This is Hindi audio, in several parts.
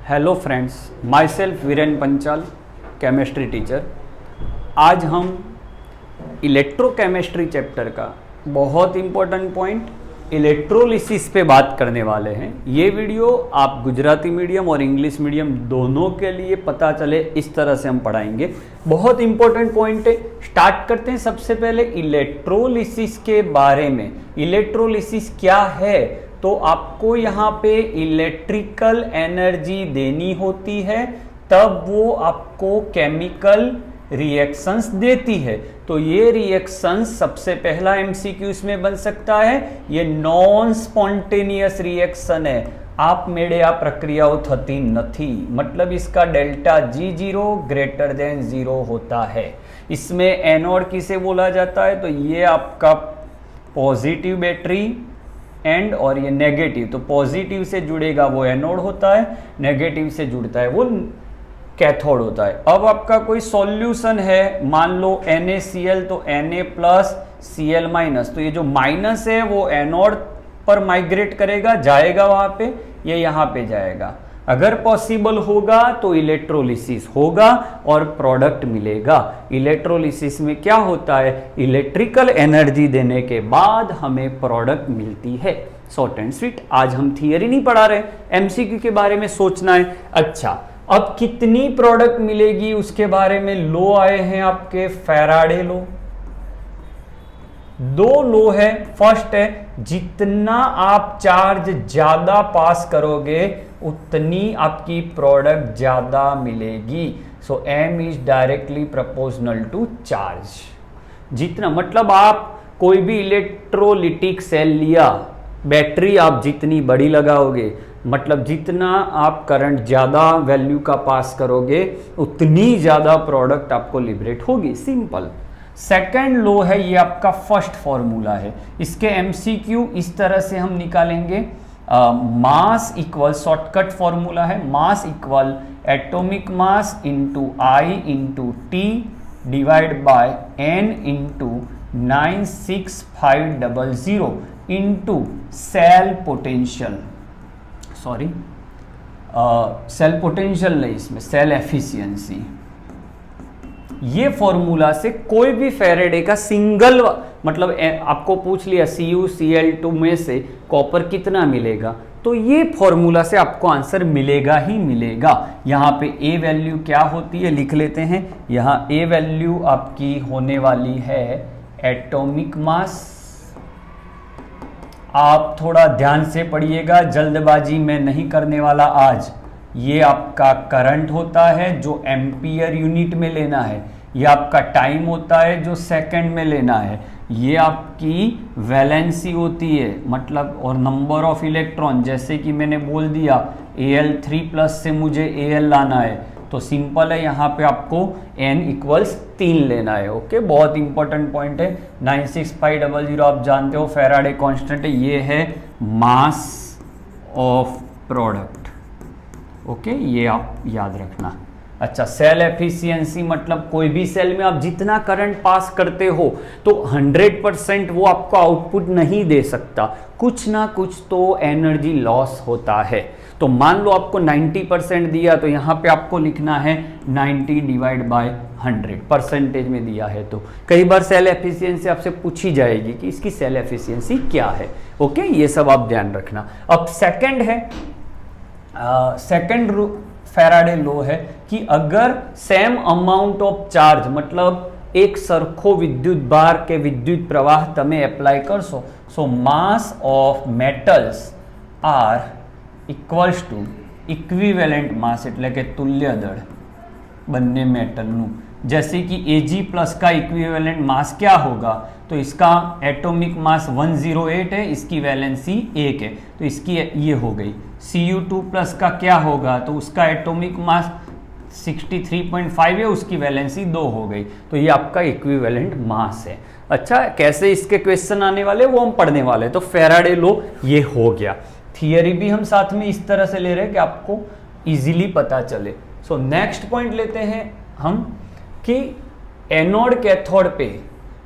Hello friends, my self Viren Panchal, chemistry teacher. आज हम इलेक्ट्रोकेमिस्ट्री चैप्टर का बहुत इम्पोर्टेंट पॉइंट इलेक्ट्रोलिसिस पे बात करने वाले हैं। ये वीडियो आप गुजराती मीडियम और इंग्लिश मीडियम दोनों के लिए पता चले इस तरह से हम पढ़ाएंगे। बहुत इम्पोर्टेंट पॉइंट है। स्टार्ट करते हैं सबसे पहले इलेक्ट्रोलिसिस के बारे में। इलेक्ट्रोलिसिस क्या है? तो आपको यहाँ पे इलेक्ट्रिकल एनर्जी देनी होती है, तब वो आपको केमिकल रिएक्शंस देती है। तो ये रिएक्शंस सबसे पहला एमसीक्यू इसमें बन सकता है। ये नॉन स्पॉन्टेनियस रिएक्शन है। आप मेरे आ प्रक्रियाओं थती नथी, मतलब इसका डेल्टा G0 ग्रेटर देन 0 होता है। इसमें एनोड किसे बोला जाता है? तो ये आपका पॉजिटिव बैटरी एंड और ये नेगेटिव। तो पॉजिटिव से जुड़ेगा वो एनोड होता है, नेगेटिव से जुड़ता है वो कैथोड होता है। अब आपका कोई सॉल्यूशन है, मान लो NaCl, तो Na+Cl-, तो ये जो माइनस है वो एनोड पर माइग्रेट करेगा, जाएगा वहां पे, ये यहाँ पे जाएगा। अगर पॉसिबल होगा तो इलेक्ट्रोलिसिस होगा और प्रोडक्ट मिलेगा। इलेक्ट्रोलिसिस में क्या होता है? इलेक्ट्रिकल एनर्जी देने के बाद हमें प्रोडक्ट मिलती है। Short and sweet. आज हम थियरी नहीं पढ़ा रहे, एमसीक्यू के बारे में सोचना है। अच्छा, अब कितनी प्रोडक्ट मिलेगी उसके बारे में लो आए हैं आपके फैराडे लो। दो लो है। फर्स्ट है, जितना आप चार्ज ज्यादा पास करोगे उतनी आपकी प्रोडक्ट ज्यादा मिलेगी। So M is directly proportional to charge. जितना, मतलब आप कोई भी इलेक्ट्रोलिटिक सेल लिया, बैटरी आप जितनी बड़ी लगाओगे, मतलब जितना आप करंट ज़्यादा वैल्यू का पास करोगे उतनी ज़्यादा प्रोडक्ट आपको लिबरेट होगी। सिंपल। सेकेंड लो है, ये आपका फर्स्ट फॉर्मूला है। इसके एमसीक्यू इस तरह से हम निकालेंगे। मास इक्वल, शॉर्टकट फॉर्मूला है, mass equal atomic mass into I into T divide by N into 96500 into cell potential, sorry cell potential नहीं, इसमें सेल एफिशिएंसी। ये फॉर्मूला से कोई भी फैराडे का सिंगल, मतलब आपको पूछ लिया CuCl2 में से कॉपर कितना मिलेगा, तो ये फॉर्मूला से आपको आंसर मिलेगा ही मिलेगा। यहाँ पे A वैल्यू क्या होती है लिख लेते हैं। यहाँ A वैल्यू आपकी होने वाली है एटॉमिक मास। आप थोड़ा ध्यान से पढ़िएगा, जल्दबाजी में नहीं करने वाला आज। ये आपका करंट होता है जो एम्पियर यूनिट में लेना है। ये आपका टाइम होता है जो सेकंड में लेना है। ये आपकी वैलेंसी होती है, मतलब और नंबर ऑफ इलेक्ट्रॉन, जैसे कि मैंने बोल दिया Al3+ से मुझे Al लाना है, तो सिंपल है, यहाँ पे आपको N = 3 लेना है। ओके, बहुत इंपॉर्टेंट पॉइंट है। 96500 आप जानते हो फैराडे कांस्टेंट है, ये है मास ऑफ प्रोडक्ट। ओके, ये आप याद रखना। अच्छा, सेल एफिशिएंसी, मतलब कोई भी सेल में आप जितना करंट पास करते हो तो 100% वो आपको आउटपुट नहीं दे सकता, कुछ ना कुछ तो एनर्जी लॉस होता है। तो मान लो आपको 90% दिया, तो यहाँ पे आपको लिखना है 90 डिवाइड बाय 100 परसेंटेज में दिया है। तो कई बार सेल एफिशिएंसी आपसे पूछी जाएगी कि इसकी सेल एफिशिएंसी क्या है। ओके, ये सब आप ध्यान रखना। अब सेकंड है, सेकंड फैराडे लो है कि अगर सेम अमाउंट ऑफ चार्ज, मतलब एक सरखो विद्युत भार के विद्युत प्रवाह तमे एप्लाय करशो, so mass of metals are equals to equivalent mass, એટલે કે तुल्य दળ બંને मेटलનું। जैसे कि Ag+ का इक्विवेलेंट मास क्या होगा? तो इसका एटॉमिक मास 108 है, इसकी वैलेंसी 1 है, तो इसकी ये हो गई। Cu2+ का क्या होगा? तो उसका एटॉमिक मास 63.5 है, उसकी वैलेंसी 2 हो गई, तो ये आपका इक्विवेलेंट मास है। अच्छा, कैसे इसके क्वेश्चन आने वाले वो हम पढ़ने वाले। तो फैराडे लो ये हो गया। थियरी भी हम साथ में इस तरह से ले रहे हैं कि आपको इजीली पता चले। सो नेक्स्ट पॉइंट लेते हैं हम कि एनोड कैथोड पे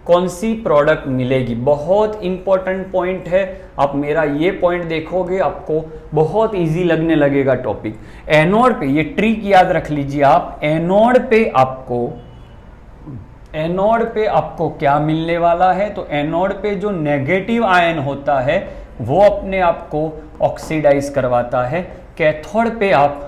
कौन सी प्रोडक्ट मिलेगी। बहुत इंपॉर्टेंट पॉइंट है, आप मेरा ये पॉइंट देखोगे आपको बहुत इजी लगने लगेगा टॉपिक। एनोड पे ये ट्रिक याद रख लीजिए आप, एनोड पे आपको क्या मिलने वाला है, तो एनोड पे जो नेगेटिव आयन होता है वो अपने आप को ऑक्सीडाइज करवाता है, कैथोड पे आप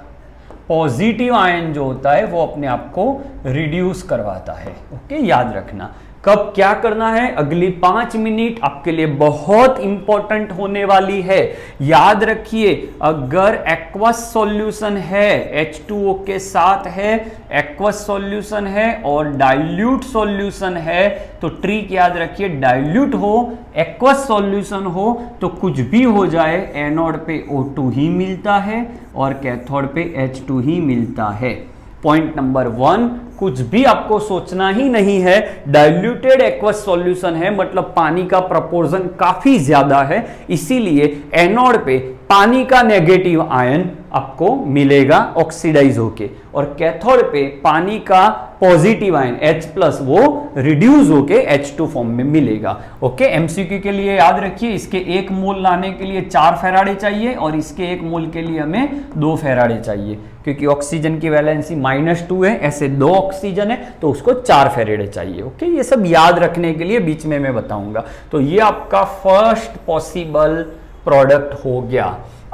पॉजिटिव आयन जो होता है वो अपने आप को रिड्यूस करवाता है। ओके, याद रखना। कब क्या करना है, अगली 5 मिनट आपके लिए बहुत इंपॉर्टेंट होने वाली है। याद रखिए, अगर एक्वस सॉल्यूशन है, H2O के साथ है, एक्वस सॉल्यूशन है और डाइल्यूट सॉल्यूशन है, तो ट्रिक याद रखिए, डाइल्यूट हो, एक्वस सॉल्यूशन हो तो कुछ भी हो जाए, एनोड पे O2 ही मिलता है और कैथोड पे H2 ही मिलता है। पॉइंट नंबर 1, कुछ भी आपको सोचना ही नहीं है, डाइल्यूटेड एक्वस सॉल्यूशन है मतलब पानी का प्रोपोर्शन काफी ज्यादा है, इसीलिए एनोड पे पानी का नेगेटिव आयन आपको मिलेगा ऑक्सीडाइज होके, और कैथोड पे पानी का पॉजिटिव आयन H+ वो रिड्यूस होके H2 फॉर्म में मिलेगा। ओके, एमसीक्यू के लिए याद रखिए, इसके 1 मोल लाने के लिए 4 फैराडे चाहिए और इसके 1 मोल के लिए हमें 2 फैराडे चाहिए, क्योंकि ऑक्सीजन की वैलेंसी -2 है, ऐसे 2 ऑक्सीजन है तो उसको 4 फैराडे चाहिए। ओके, ये सब याद रखने के लिए बीच में मैं बताऊंगा। तो ये आपका फर्स्ट पॉसिबल प्रोडक्ट हो गया।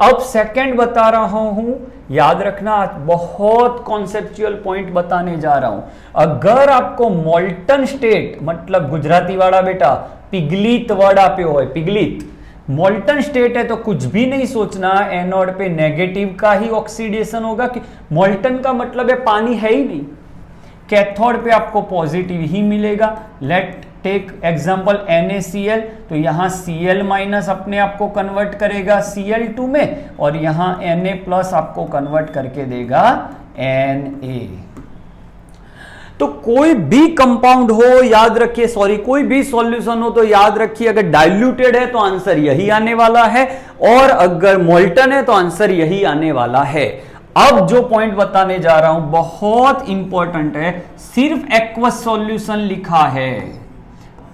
अब सेकंड बता रहा हूं, याद रखना, आज बहुत कॉन्सेप्चुअल पॉइंट बताने जा रहा हूं। अगर आपको मोल्टन स्टेट, मतलब गुजराती वाला बेटा पिघलित वर्ड आपे हो, पिघलित मोल्टन स्टेट है तो कुछ भी नहीं सोचना, एनोड पे नेगेटिव का ही ऑक्सीडेशन होगा, कि मोल्टन का मतलब है पानी है ही नहीं, कैथोड पे आपको पॉजिटिव ही मिलेगा। लेट टेक एग्जांपल NaCl, तो यहां Cl- अपने आप को कन्वर्ट करेगा Cl2 में और यहां Na+ आपको कन्वर्ट करके देगा Na। तो कोई भी कंपाउंड हो, याद रखिए, सॉरी कोई भी सॉल्यूशन हो तो याद रखिए, अगर डाइल्यूटेड है तो आंसर यही आने वाला है और अगर मोल्टन है तो आंसर यही आने वाला है। अब जो पॉइंट बताने जा रहा हूं बहुत इंपॉर्टेंट है, सिर्फ एक्वस सॉल्यूशन लिखा है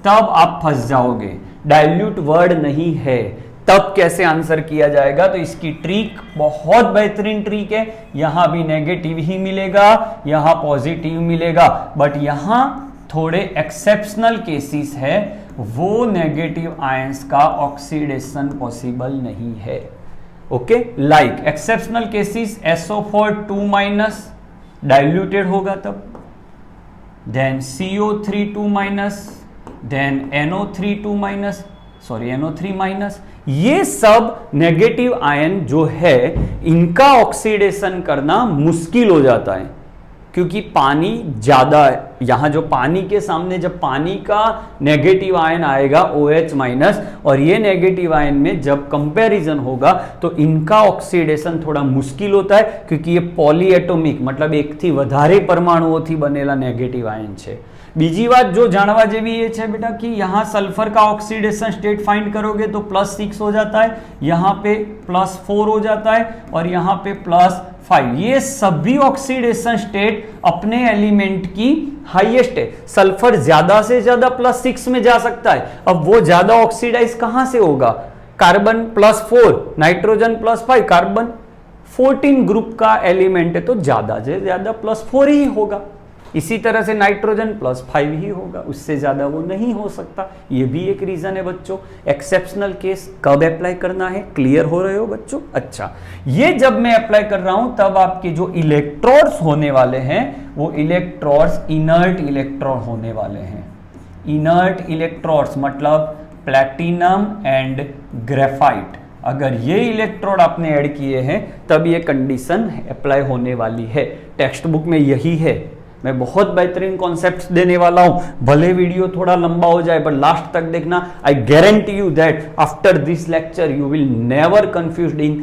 तब आप फंस जाओगे, डाइल्यूट वर्ड नहीं है, तब कैसे आंसर किया जाएगा। तो इसकी ट्रिक बहुत बेहतरीन ट्रिक है, यहां भी नेगेटिव ही मिलेगा, यहां पॉजिटिव मिलेगा, बट यहां थोड़े एक्सेप्शनल केसेस है, वो नेगेटिव आयंस का ऑक्सीडेशन पॉसिबल नहीं है। Okay, like exceptional cases SO4 2- diluted होगा तब, then CO3 2-, then NO3 2-, sorry NO3-, ये सब नेगेटिव आयन जो है इनका ऑक्सीडेशन करना मुश्किल हो जाता है, क्योंकि पानी ज्यादा है। यहां जो पानी के सामने जब पानी का नेगेटिव आयन आएगा OH-, और ये नेगेटिव आयन में जब कंपैरिजन होगा तो इनका ऑक्सीडेशन थोड़ा मुश्किल होता है, क्योंकि ये पॉलीएटोमिक मतलब एक थी વધારે પરમાણુઓથી બનેલા नेगेटिव आयन છે। બીજી વાત जो જાણવા જેવી એ છે बेटा कि यहाँ सल्फर का ऑक्सीडेशन स्टेट फाइंड करोगे तो +6 हो जाता है, यहाँ पे +4 हो जाता है और यहाँ पे +5। ये सभी ऑक्सीडेशन स्टेट अपने एलिमेंट की हाईएस्ट है। सल्फर ज्यादा से ज्यादा +6 में जा सकता है। अब वो ज्यादा ऑक्सीडाइज कहां से होगा, कार्बन +4, नाइट्रोजन +5, कार्बन 14 ग्रुप का एलिमेंट है तो ज्यादा से ज्यादा +4 ही होगा। इसी तरह से नाइट्रोजन +5 ही होगा, उससे ज्यादा वो नहीं हो सकता। ये भी एक रीजन है बच्चों। एक्सेप्शनल केस कब अप्लाई करना है, क्लियर हो रहे हो बच्चों? अच्छा, ये जब मैं अप्लाई कर रहा हूं तब आपके जो इलेक्ट्रोड्स होने वाले हैं वो इलेक्ट्रोड्स इनर्ट इलेक्ट्रॉन होने वाले हैं। इनर्ट इलेक्ट्रोड्स मतलब प्लैटिनम एंड ग्रेफाइट। अगर ये इलेक्ट्रोड आपने ऐड किए हैं तब ये कंडीशन अप्लाई होने वाली है। टेक्स्ट बुक में यही है। मैं बहुत बेहतरीन कॉन्सेप्ट्स देने वाला हूं, भले वीडियो थोड़ा लंबा हो जाए पर लास्ट तक देखना। I guarantee you that after this lecture you will never confused in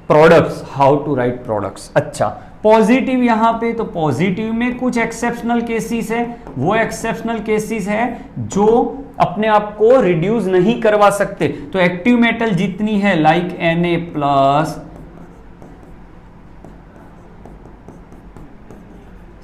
products, how to write products. अच्छा, पॉजिटिव यहां पे, तो पॉजिटिव में कुछ एक्सेप्शनल केसेस है। वो एक्सेप्शनल केसेस है जो अपने आप को रिड्यूस नहीं करवा सकते। तो एक्टिव मेटल जितनी है like Na+,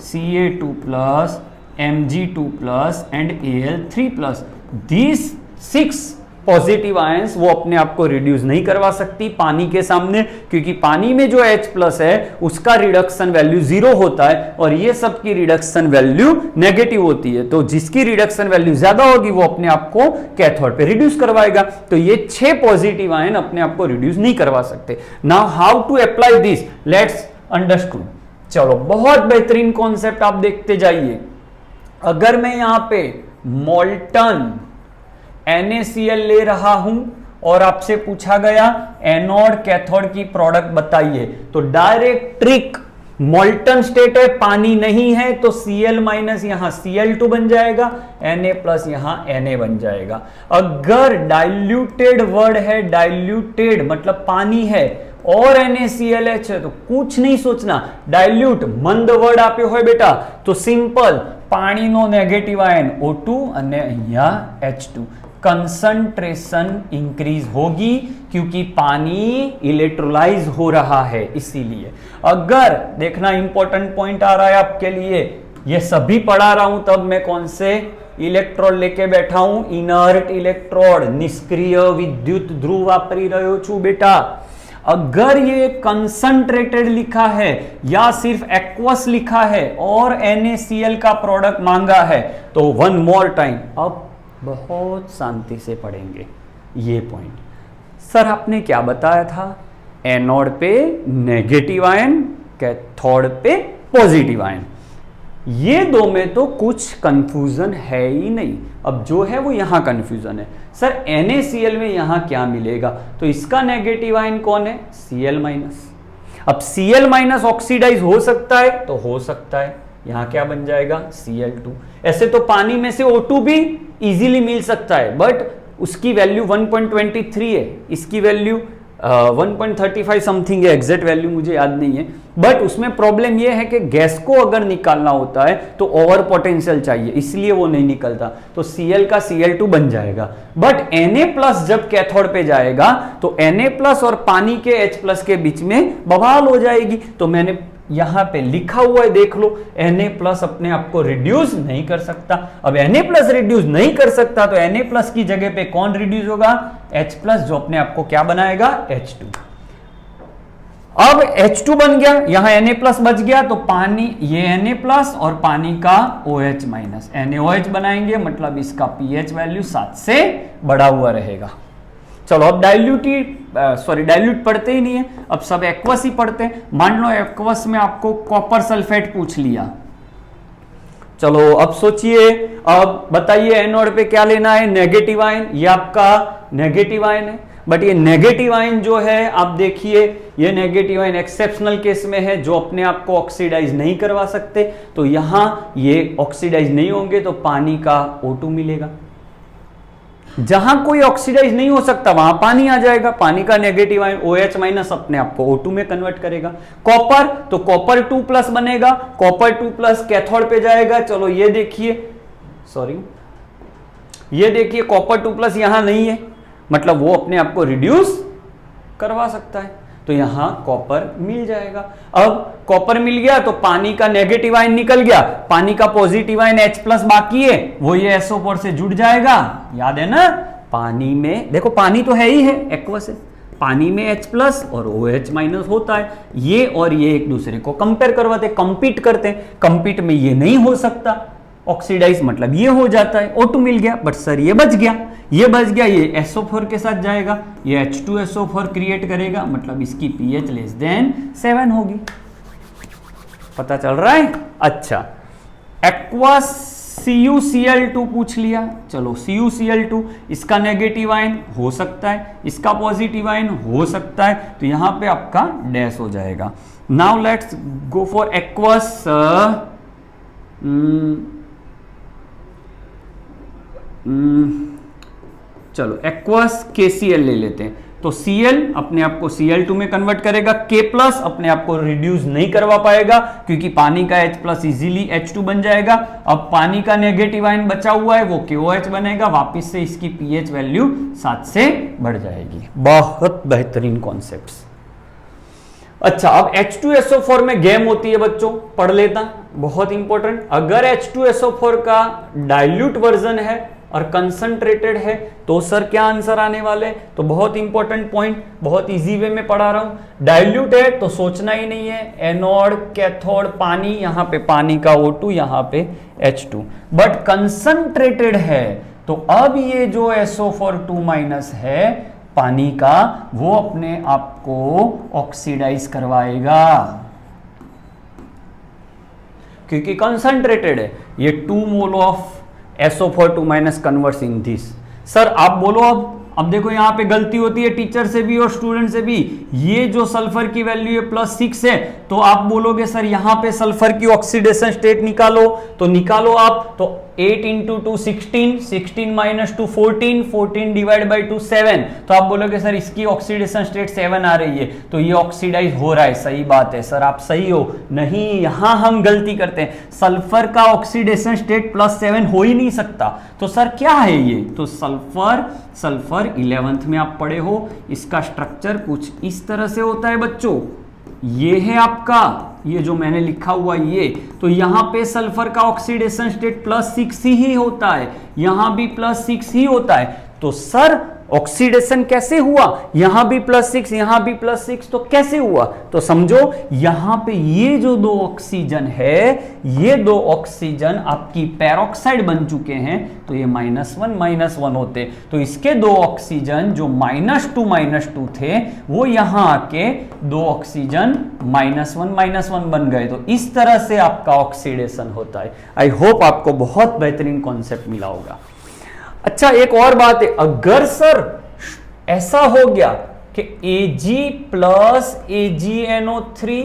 Ca2+, Mg2 plus and Al3 plus. These 6 positive ions वो अपने आप को रिड्यूस नहीं करवा सकती पानी के सामने, क्योंकि पानी में जो H प्लस है उसका रिडक्शन वैल्यू 0 होता है और ये सब की रिडक्शन वैल्यू नेगेटिव होती है। तो जिसकी रिडक्शन वैल्यू ज्यादा होगी वो अपने आप को कैथोड पे रिड्यूस करवाएगा। तो ये 6 पॉजिटिव आयन अपने आप को रिड्यूस नहीं करवा सकते। Now how to apply this, let's understood. चलो, बहुत बेहतरीन कॉन्सेप्ट आप देखते जाइए। अगर मैं यहां पे मोल्टन NaCl ले रहा हूं और आपसे पूछा गया एनोड कैथोड की प्रोडक्ट बताइए, तो डायरेक्ट ट्रिक, मोल्टन स्टेट है, पानी नहीं है, तो Cl माइनस यहां Cl2 बन जाएगा, Na प्लस यहां Na बन जाएगा। अगर डाइल्यूटेड वर्ड है, डाइल्यूटेड मतलब पानी है और NaClH है, तो कुछ नहीं सोचना, डाइल्यूट मंद वर्ड आपे होय बेटा, तो सिंपल पानी नो नेगेटिव आयन O2 અને અહીંયા H2, कंसंट्रेशन इंक्रीज होगी क्योंकि पानी इलेक्ट्रोलाइज हो रहा है। इसीलिए अगर देखना, इंपॉर्टेंट पॉइंट आ रहा है आपके लिए, ये सभी पढ़ा रहा हूं तब मैं कौन से इलेक्ट्रोड लेके बैठा हूं, इनर्ट इलेक्ट्रोड, निष्क्रिय विद्युत ध्रुव वापरी रह्यो छूं बेटा। अगर ये कंसंट्रेटेड लिखा है या सिर्फ एक्वस लिखा है और NaCl का प्रोडक्ट मांगा है, तो वन मोर टाइम अब बहुत शांति से पढ़ेंगे ये पॉइंट। सर आपने क्या बताया था, एनोड पे नेगेटिव आयन, कैथोड पे पॉजिटिव आयन, ये दो में तो कुछ कंफ्यूजन है ही नहीं। अब जो है वो यहां कंफ्यूजन है, सर NaCl में यहां क्या मिलेगा, तो इसका नेगेटिव आयन कौन है, Cl माइनस। अब Cl माइनस ऑक्सीडाइज हो सकता है, तो हो सकता है, यहां क्या बन जाएगा Cl2। ऐसे तो पानी में से O2 भी इजीली मिल सकता है, बट उसकी वैल्यू 1.23 है, इसकी वैल्यू 1.35 समथिंग है, एग्जैक्ट वैल्यू मुझे याद नहीं है। बट उसमें प्रॉब्लम यह है कि गैस को अगर निकालना होता है तो ओवर पोटेंशियल चाहिए, इसलिए वो नहीं निकलता, तो Cl का Cl2 बन जाएगा। बट Na प्लस जब कैथोड पे जाएगा तो Na प्लस और पानी के H प्लस के बीच में बवाल हो जाएगी। तो मैंने यहां पे लिखा हुआ है, देख लो, Na प्लस अपने आप को रिड्यूस नहीं कर सकता। अब Na प्लस रिड्यूस नहीं कर सकता तो Na प्लस की जगह पे कौन रिड्यूस होगा, H प्लस, जो अपने आप को क्या बनाएगा, H2। अब H2 बन गया, यहां Na प्लस बच गया, तो पानी, ये Na प्लस और पानी का OH माइनस, NaOH बनाएंगे, मतलब इसका pH वैल्यू 7 से बढ़ा हुआ रहेगा। चलो अब डाइल्यूट पढ़ते ही नहीं है, अब सब एक्वस ही पढ़ते हैं। मान लो एक्वस में आपको कॉपर सल्फेट पूछ लिया, चलो अब सोचिए, अब बताइए एनोड पे क्या लेना है, नेगेटिव आयन, ये आपका नेगेटिव आयन है। बट ये नेगेटिव आयन जो है, आप देखिए, ये नेगेटिव आयन एक्सेप्शनल केस में है, जो अपने आप को ऑक्सीडाइज नहीं करवा सकते, तो यहां ये ऑक्सीडाइज नहीं होंगे तो पानी का O2 मिलेगा। जहां कोई ऑक्सीडाइज नहीं हो सकता वहां पानी आ जाएगा, पानी का नेगेटिव आयन OH माइनस अपने आप को O2 में कन्वर्ट करेगा। कॉपर, तो कॉपर 2 प्लस बनेगा, कॉपर 2 प्लस कैथोड पे जाएगा। चलो ये देखिए, सॉरी, ये देखिए कॉपर 2 प्लस यहां नहीं है, मतलब वो अपने आप को रिड्यूस करवा सकता है, तो यहां कॉपर मिल जाएगा। अब कॉपर मिल गया तो पानी का नेगेटिव आयन निकल गया, पानी का पॉजिटिव आयन H प्लस बाकी है, वो ये SO4 से जुड़ जाएगा। याद है ना, पानी में देखो, पानी तो है ही है, एक्वस है, पानी में H प्लस और OH माइनस होता है, ये और ये एक दूसरे को कंपेयर करवाते, कंपीट करते हैं। कंपीट में ये नहीं हो सकता ऑक्सीडाइज, मतलब ये हो जाता है, O2 मिल गया। बट सर ये बच गया, ये बच गया, ये SO4 के साथ जाएगा, ये H2SO4 क्रिएट करेगा, मतलब इसकी pH लेस देन 7 होगी। पता चल रहा है? अच्छा, एक्वस CuCl2 पूछ लिया, चलो CuCl2, इसका नेगेटिव आयन हो सकता है, इसका पॉजिटिव आयन हो सकता है, तो यहां पे आपका डैश हो जाएगा। Now let's go for aqueous, चलो एक्वस KCl ले लेते हैं, तो Cl अपने आप को Cl2 में कन्वर्ट करेगा, K प्लस अपने आप को रिड्यूस नहीं करवा पाएगा क्योंकि पानी का H प्लस इजीली H2 बन जाएगा। अब पानी का नेगेटिव आयन बचा हुआ है, वो KOH बनेगा, वापिस से इसकी pH वैल्यू 7 से बढ़ जाएगी। बहुत बेहतरीन कॉन्सेप्ट्स। अच्छा, अब H2SO4 में गेम होती है बच्चों, पढ़ लेता, बहुत इंपॉर्टेंट। अगर H2SO4 का डाइल्यूट वर्जन है और कंसंट्रेटेड है तो सर क्या आंसर आने वाले, तो बहुत इंपॉर्टेंट पॉइंट, बहुत इजी वे में पढ़ा रहा हूं। डाइल्यूट है तो सोचना ही नहीं है, एनोड कैथोड पानी, यहां पे पानी का O2, यहां पे H2। बट कंसंट्रेटेड है तो अब ये जो SO4 है पानी का, वो अपने आप को ऑक्सीडाइज करवाएगा क्योंकि कंसंट्रेटेड है। ये 2 mole of SO4 converts in this. Sir आप बोलो, अब देखो यहां पे गलती होती है टीचर से भी और स्टूडेंट से भी। ये जो सल्फर की वैल्यू है +6 है, तो आप बोलोगे सर यहां पे सल्फर की ऑक्सीडेशन स्टेट निकालो, तो निकालो आप, तो 8 × 2 16, 16 - 2 14, 14 डिवाइड बाई 2 7। तो आप बोलोगे सर इसकी ऑक्सीडेशन स्टेट 7 आ रही है, तो ये ऑक्सीडाइज हो रहा है। सही बात है सर, आप सही हो। नहीं, यहां हम गलती करते हैं, सल्फर का ऑक्सीडेशन स्टेट +7 हो ही नहीं सकता। तो सर क्या है ये, तो सल्फर 11th में आप पढ़े हो, इसका स्ट्रक्चर कुछ इस तरह से होता है बच्चों। ये है आपका, ये जो मैंने लिखा हुआ ये, तो यहां पे सल्फर का ऑक्सीडेशन स्टेट +6 ही होता है, यहां भी +6 ही होता है। तो सर ऑक्सीडेशन कैसे हुआ, यहां भी +6 यहां भी +6, तो कैसे हुआ, तो समझो यहां पे ये जो 2 ऑक्सीजन है, ये 2 ऑक्सीजन आपकी पेरोक्साइड बन चुके हैं, तो ये -1 होते, तो इसके 2 ऑक्सीजन जो -2 थे, वो यहां आके 2 ऑक्सीजन -1 बन गए। तो इस तरह से आपका ऑक्सीडेशन होता है। आई होप आपको बहुत बेहतरीन कॉन्सेप्ट मिला होगा। अच्छा, एक और बात है, अगर सर ऐसा हो गया कि Ag + AgNO3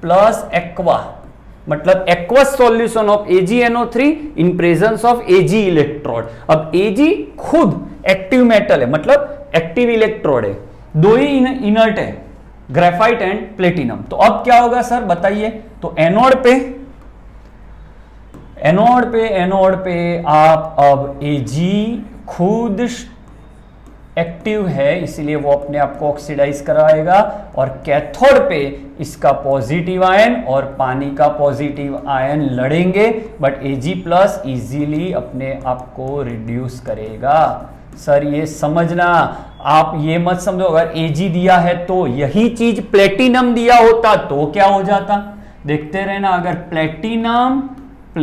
+ एक्वा, मतलब aqueous solution of AgNO3 in presence of Ag electrode. अब Ag खुद एक्टिव मेटल है, मतलब एक्टिव इलेक्ट्रोड है, 2 ही इनर्ट है, ग्रेफाइट एंड प्लेटिनम। तो अब क्या होगा सर बताइए, तो एनोड पे आप अब Ag खुद एक्टिव है, इसलिए वो अपने आप को ऑक्सीडाइज कराएगा, और कैथोड पे इसका पॉजिटिव आयन और पानी का पॉजिटिव आयन लड़ेंगे, बट Ag+ इजीली अपने आप को रिड्यूस करेगा। सर ये समझना, आप ये मत समझो अगर Ag दिया है तो यही चीज प्लेटिनम दिया होता तो क्या हो जाता, देखते रहना। अगर प्लेटिनम +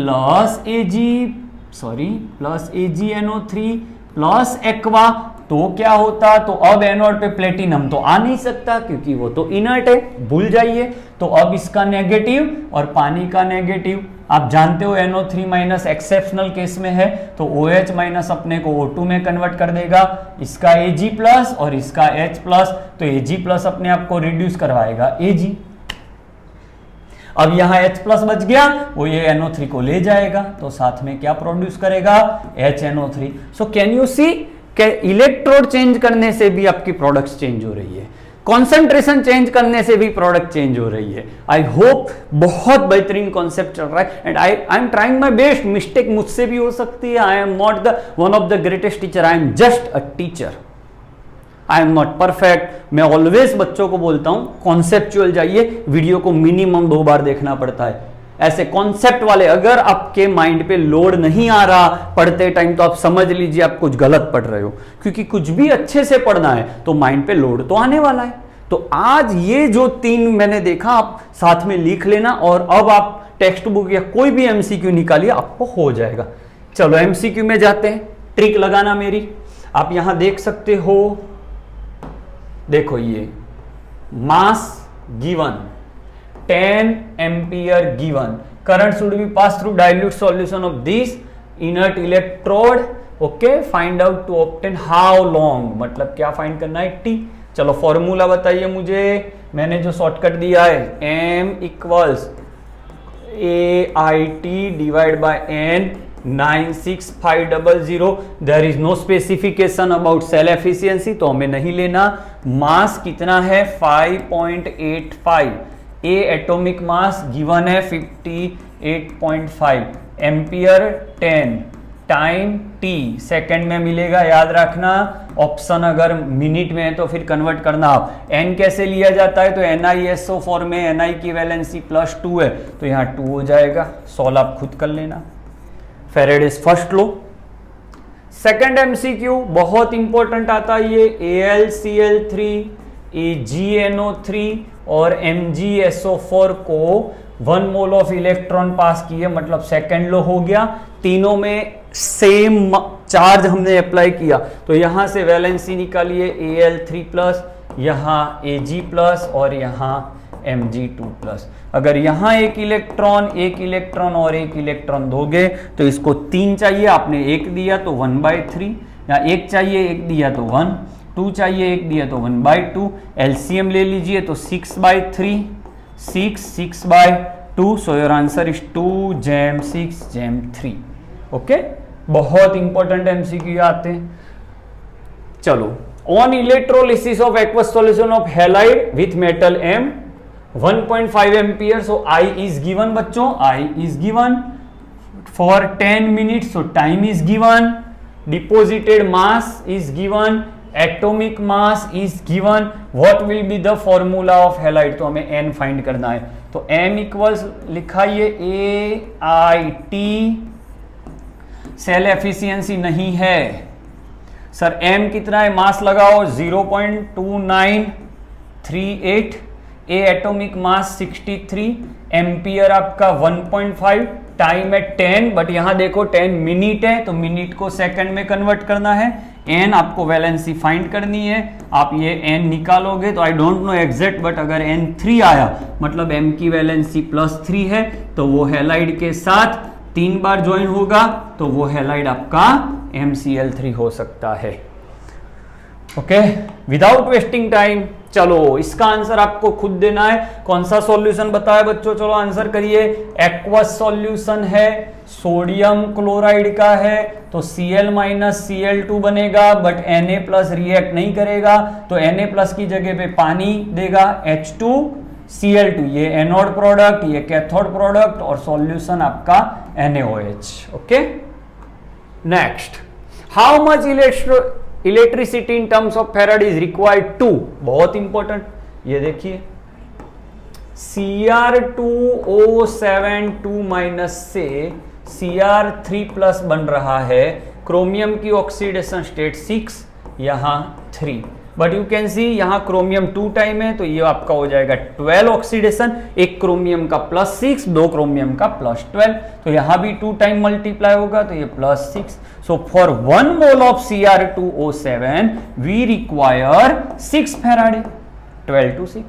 AgNO3 + एक्वा तो क्या होता, तो अब एनोड पे प्लेटिनम तो आ नहीं सकता क्योंकि वो तो इनर्ट है, भूल जाइए। तो अब इसका नेगेटिव और पानी का नेगेटिव, आप जानते हो NO3- एक्सेप्शनल केस में है तो OH- अपने को O2 में कन्वर्ट कर देगा, इसका Ag+ और इसका H+, तो Ag+ अपने आप को रिड्यूस करवाएगा Ag। अब यहां H+ बच गया, वो ये NO3 को ले जाएगा, तो साथ में क्या प्रोड्यूस करेगा, HNO3। So can you see कि इलेक्ट्रोड चेंज करने से भी आपकी प्रोडक्ट्स चेंज हो रही है, कॉन्सेंट्रेशन चेंज करने से भी प्रोडक्ट चेंज हो रही है। आई होप बहुत बेहतरीन कॉन्सेप्ट चल रहा है, and I am trying my best. Mistake मुझसे भी हो सकती है, I am not the one of the greatest teacher, I am just a teacher, I am not perfect. मैं ऑलवेज बच्चों को बोलता हूं कॉन्सेप्चुअल जाइए, वीडियो को मिनिमम 2 बार देखना पड़ता है। ऐसे कॉन्सेप्ट वाले अगर आपके माइंड पे लोड नहीं आ रहा पढ़ते टाइम, तो आप समझ लीजिए आप कुछ गलत पढ़ रहे हो, क्योंकि कुछ भी अच्छे से पढ़ना है तो माइंड पे लोड तो आने वाला है। तो आज ये जो 3 मैंने देखा, आप साथ में लिख लेना, और अब आप टेक्स्ट बुक या कोई भी MCQ निकालिए, आपको हो जाएगा। चलो MCQ में जाते हैं, ट्रिक लगाना मेरी। आप यहां देख सकते हो, देखो ये mass given 10 ampere given, current should be passed through dilute solution of this inert electrode, okay, find out to obtain how long, मतलब क्या फाइंड करना है, T। चलो फॉर्मूला बताइए मुझे, मैंने जो शॉर्टकट दिया है, M = AIT divide by N 96500। There is no specification about cell efficiency, तो हमें नहीं लेना। मास कितना है 5.85, ए एटॉमिक मास गिवन है 58.5, एम्पियर 10, टाइम टी सेकंड में मिलेगा, याद रखना। ऑप्शन अगर मिनट में है तो फिर कन्वर्ट करना आप। एन कैसे लिया जाता है, तो NiSO4 में Ni की वैलेंसी +2 है, तो यहाँ 2 हो जाएगा। सॉल्व आप खुद कर लेना। Faraday's first law. Second MCQ बहुत इंपॉर्टेंट आता है ये, AlCl3 AgNO3 और MgSO4 को 1 मोल ऑफ इलेक्ट्रॉन पास किए, मतलब सेकंड लो हो गया। तीनों में सेम चार्ज हमने अप्लाई किया, तो यहां से वैलेंसी निकालिए Al3+, यहाँ Ag+ और यहाँ Mg2+। अगर यहाँ एक इलेक्ट्रॉन और एक इलेक्ट्रॉन दोगे तो इसको 3 चाहिए, आपने 1 दिया तो 1/3, या 1 चाहिए 1 दिया तो 1, 2 चाहिए 1 दिया तो 1/2। एलसीएम ले लीजिए तो 6/3, 6/2, so your answer is 2 jam 6 jam 3। Okay, बहुत इंपॉर्टेंट एमसीक्यू आते हैं। चलो, on electrolysis of aqueous solution of halide with metal M 1.5 ampere, so I is given बच्चों, I is given for 10 minutes, so time is given, deposited mass is given, atomic mass is given, what will be the formula of halide, तो हमें N फाइंड करना है। तो M इक्वल्स लिखाइए AIT, सेल एफिशिएंसी नहीं है सर, M कितना है, मास लगाओ 0.2938, ए एटॉमिक मास 63, एम्पियर आपका 1.5, टाइम है 10, बट यहां देखो 10 मिनट है तो मिनट को सेकंड में कन्वर्ट करना है। एन आपको वैलेंसी फाइंड करनी है, आप ये एन निकालोगे तो I don't know exact, but अगर एन 3 आया मतलब एम की वैलेंसी +3 है, तो वो हैलाइड के साथ 3 बार ज्वाइन होगा, तो वो हैलाइड आपका MCl3 हो सकता है। ओके, विदाउट वेस्टिंग टाइम, चलो इसका आंसर आपको खुद देना है। कौन सा सॉल्यूशन बताया बच्चों, चलो आंसर करिए। एक्वस सॉल्यूशन है, सोडियम क्लोराइड का है, तो Cl- Cl2 बनेगा, बट Na+ रिएक्ट नहीं करेगा, तो Na+ की जगह पे पानी देगा H2Cl2, ये एनोड प्रोडक्ट, ये कैथोड प्रोडक्ट, और सॉल्यूशन आपका NaOH। Okay, next, how much electricity in terms of farad is required to, बहुत इंपॉर्टेंट, ये देखिए Cr2O7 से Cr3+ बन रहा है, क्रोमियम की ऑक्सीडेशन स्टेट 6, यहां 3, बट यू कैन सी यहां क्रोमियम 2 टाइम है, तो ये आपका हो जाएगा 12 ऑक्सीडेशन, एक क्रोमियम का +6, 2 क्रोमियम का +12, तो यहां भी 2 टाइम मल्टीप्लाई होगा, तो ये +6। So for 1 mole of Cr2O7 we require 6 Faraday, 12 to 6।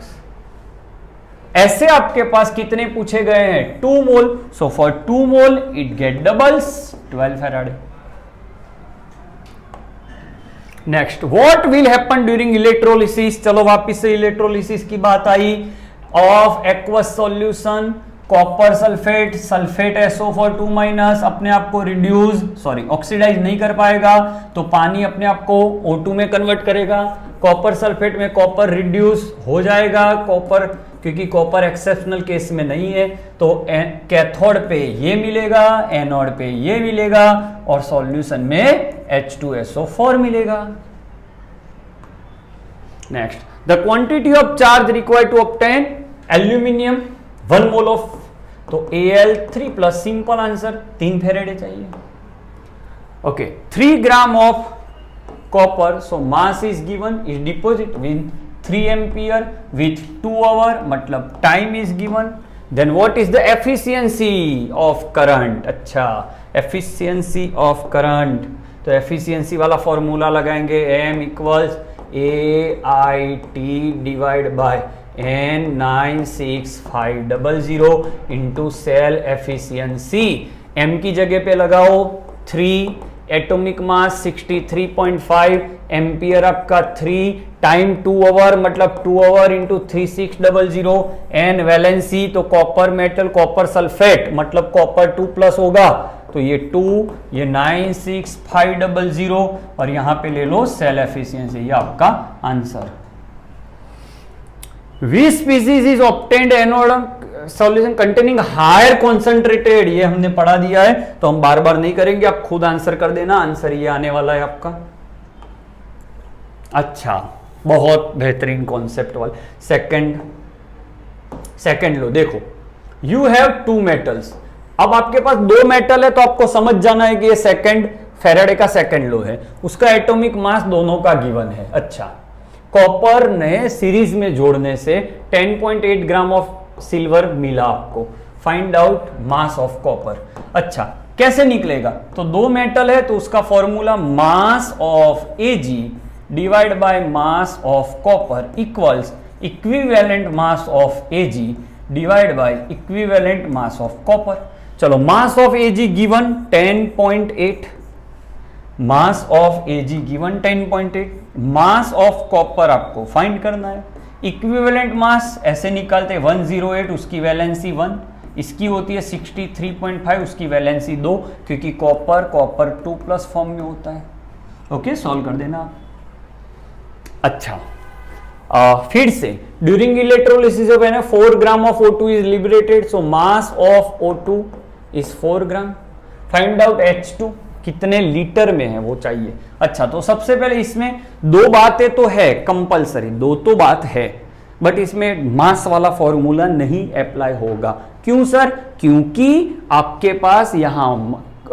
ऐसे आपके पास कितने पूछे गए हैं, 2 mole, so for 2 mole it get doubles 12 faraday. Next, what will happen during electrolysis, चलो वापिस से इलेक्ट्रोलिसिस की बात आई, of aqueous solution, copper sulphate, sulphate SO4 अपने आप को ऑक्सीडाइज नहीं कर पाएगा, तो पानी अपने आप को O2 में कन्वर्ट करेगा, कॉपर सल्फेट में कॉपर रिड्यूस हो जाएगा, कॉपर, क्योंकि कॉपर एक्सेप्शनल केस में नहीं है, तो कैथोड पे ये मिलेगा, एनोड पे ये मिलेगा, और सॉल्यूशन में H2SO4 मिलेगा। Next, the quantity of charge required to obtain aluminium 1 mole of, तो Al3+, सिंपल आंसर 3 फैराडे चाहिए। Okay, 3 gram of copper, so mass is given, is deposit with 3 ampere with 2 hour, मतलब time is given. Then what is the efficiency of current, अच्छा एफिशिएंसी ऑफ करंट, तो एफिशिएंसी वाला फॉर्मूला लगाएंगे, M equals AIT divide by N96500 into cell efficiency. M की जगह पे लगाओ 3, एटॉमिक मास 63.5, एम्पियर आपका 3, टाइम 2 आवर, मतलब 2 आवर इंटू 3600, एन वैलेंसी, तो कॉपर मेटल, कॉपर सल्फेट, मतलब कॉपर 2+ होगा, तो ये 2, ये 96500, और यहां पे ले लो सेल एफिशिएंसी, ये आपका answer. Which species is obtained solution containing higher concentrated, ये हमने पढ़ा दिया है तो हम बार बार नहीं करेंगे, आप खुद आंसर कर देना, आंसर ये आने वाला है आपका। अच्छा, बहुत बेहतरीन कॉन्सेप्ट वाला। सेकंड लो, देखो यू हैव टू मेटल्स, अब आपके पास दो मेटल है तो आपको समझ जाना है कि ये सेकंड फैराडे का सेकंड लो है, उसका एटॉमिक मास दोनों का गिवन है। अच्छा, कॉपर ने सीरीज में जोड़ने से 10.8 ग्राम ऑफ सिल्वर मिला आपको, find out mass of copper. अच्छा, कैसे निकलेगा? तो दो मेटल है तो उसका formula mass of Ag divide by mass of copper equals equivalent mass of Ag divide by equivalent mass of copper. चलो, mass of Ag given 10.8, mass of Ag given 10.8, mass of copper आपको फाइंड करना है। इक्विवेलेंट मास ऐसे निकालते हैं 108, उसकी वैलेंसी 1, इसकी होती है 63.5, उसकी वैलेंसी 2, क्योंकि कॉपर 2+ फॉर्म में होता है। ओके, सॉल्व कर देना आप। अच्छा, फिर से during electrolysis of Na 4 gram of O2 is liberated, so mass of O2 is 4 gram. Find out H2 कितने लीटर में है वो चाहिए। अच्छा, तो सबसे पहले इसमें दो बातें तो है कंपलसरी, दो तो बात है, बट इसमें मास वाला फॉर्मूला नहीं अप्लाई होगा। क्यों सर? क्योंकि आपके पास यहां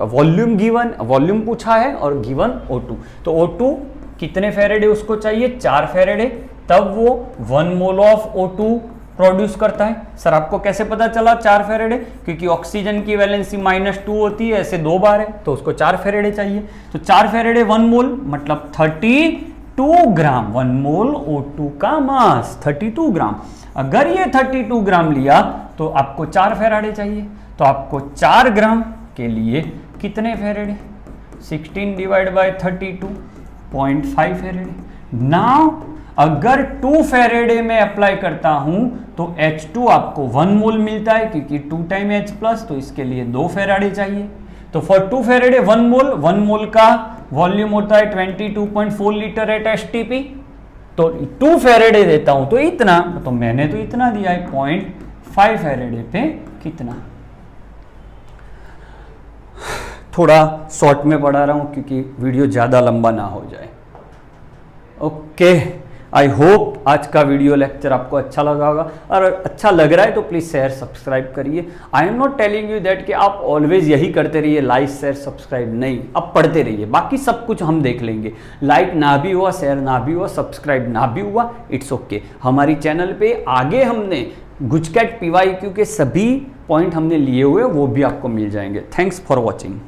वॉल्यूम गिवन, वॉल्यूम पूछा है और गिवन O2, तो O2 कितने फेरेडे उसको चाहिए? 4 फेरेडे, तब वो 1 मोल ऑफ O2 प्रोड्यूस करता है। सर आपको कैसे पता चला 4 फेरेडे? क्योंकि ऑक्सीजन की वैलेंसी -2 होती है, ऐसे 2 बार है तो उसको 4 फेरेडे चाहिए, तो 4 फेरेडे 1 मोल मतलब 32 ग्राम, 1 मोल O2 का मास 32 ग्राम। अगर ये 32 ग्राम लिया तो आपको 4 फेराडे चाहिए, तो आपको 4 ग्राम के लिए कितने Faraday? 16 divide by 32.5 Faraday. Now अगर 2 फेरेडे में अप्लाई करता हूं तो H2 आपको 1 मोल मिलता है, क्योंकि 2 टाइम H+, तो इसके लिए 2 फेराडे चाहिए। तो फॉर 2 फेरेडे 1 मोल का वॉल्यूम होता है 22.4 लीटर एट STP, तो 2 फेरेडे देता हूं तो इतना, तो मैंने तो इतना दिया है 0.5 फेरेडे पे कितना। थोड़ा शॉर्ट में पढ़ा रहा हूं क्योंकि वीडियो ज़्यादा लंबा ना हो जाए। ओके, आई होप आज का वीडियो लेक्चर आपको अच्छा लगा होगा, और अच्छा लग रहा है तो प्लीज़ शेयर सब्सक्राइब करिए। I am not telling you that कि आप ऑलवेज यही करते रहिए, लाइक शेयर सब्सक्राइब, नहीं, आप पढ़ते रहिए, बाकी सब कुछ हम देख लेंगे। लाइक ना भी हुआ, शेयर ना भी हुआ, सब्सक्राइब ना भी हुआ, इट्स ओके। हमारी चैनल पे आगे हमने गुजकैट PYQ के सभी पॉइंट हमने लिए हुए, वो भी आपको मिल जाएंगे। Thanks for watching.